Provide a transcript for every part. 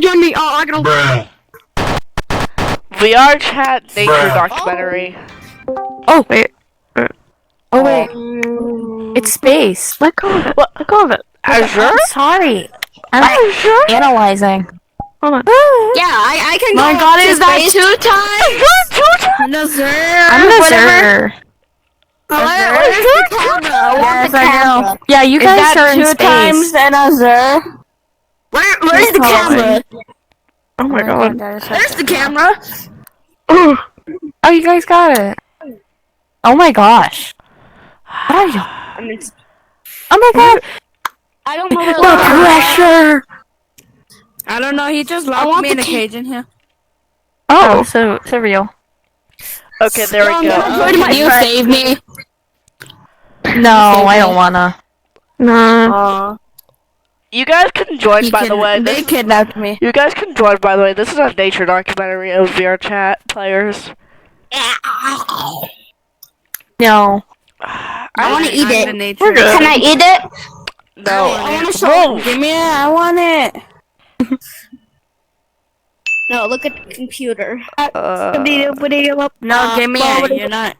join me. Oh, I gotta. vrchat nature documentary. Oh wait. Oh wait, it's space. Let go of it. What? Let go of it. Azure? I'm sorry. I'm Azure? analyzing. Hold on. Yeah, I can My go God, up to is that space 2 times? Nazir. I'm an whatever. observer. Where's the camera? I want Yes, the I camera. know. Yeah, you guys are in space. an Azir? Where's the camera? Oh my god. There's the camera. Oh, Oh, you guys got it. Oh my gosh. What are you? Oh my god. I don't know The pressure. I don't know. He just locked me in a cage in here. Oh, so real. Okay, there we go. Can you save me? No, I don't wanna. nah. You guys can join, by the way. They kidnapped me. You guys can join, by the way. This is a nature documentary of vrchat players. No. I want to eat it. We're good. Can I eat it? No. I want to show. Whoa. Give me it. I want it. No, look at the computer. Uh, No, give me it. You're not.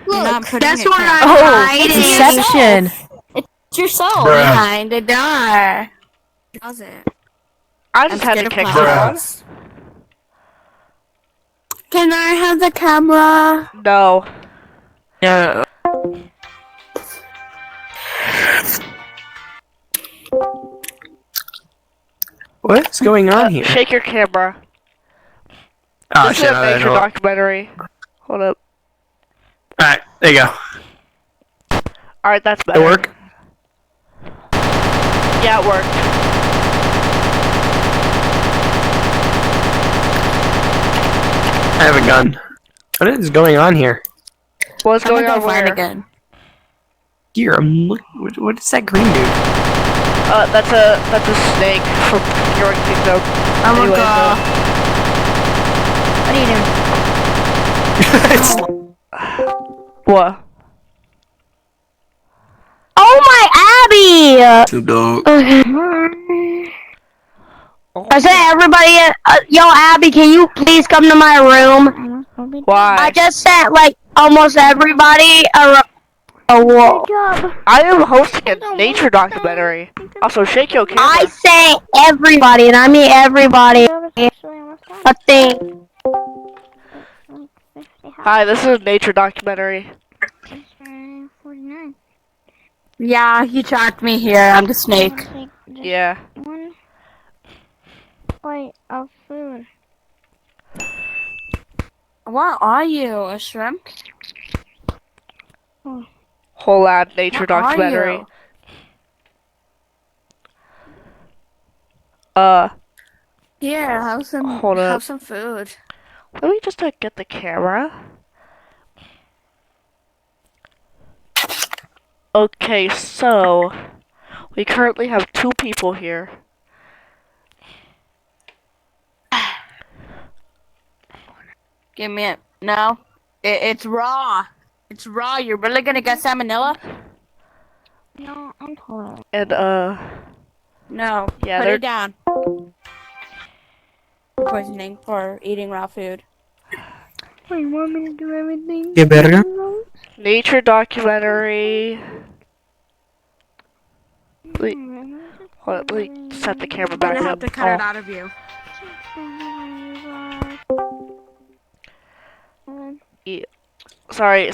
Look, that's what I'm Oh, hiding. deception. It's yourself behind the door. How's it? I just had to kick someone. Can I have the camera? No. No. What's going on here? Shake your camera. Oh This is shit! a nature documentary. Hold up. Alright, there you go. Alright, that's better. It work? Yeah, it worked. I have a gun. What is going on here? What's going on where? again. Here, I'm look. What is that green dude? That's a snake from Heroic Kingdom. Oh my Anyway, god. What are you doing? What? Oh my Abby! Snoop Dogg. I said everybody, yo Abby, can you please come to my room? Why? I just sent like almost everybody a wall. I am hosting a nature documentary. Also, shake your camera. I say everybody, and I mean everybody. A thing. Hi, this is a nature documentary. Yeah, he tracked me here. I'm the snake. Yeah. One plate of food. What are you? A shrimp? Whole lab nature What are documentary. you? Here, have some. Hold up. Have some food. Let me just get the camera. Okay, so we currently have 2 people here. Give me it. No, it's raw. It's raw. You're really gonna get salmonella? No, I'm told. And No. Yeah, Put they're- it down. Poisoning for eating raw food. Wait, you want me to do everything? Yeah, better. nature documentary. Wait, hold up, let me set the camera back up. out of you. Sorry,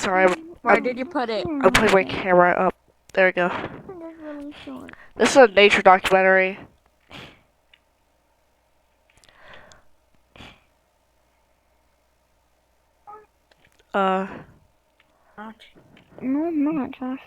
Where did you put it? I'm putting my camera up. There we go. This is a nature documentary. No, I'm not, Josh.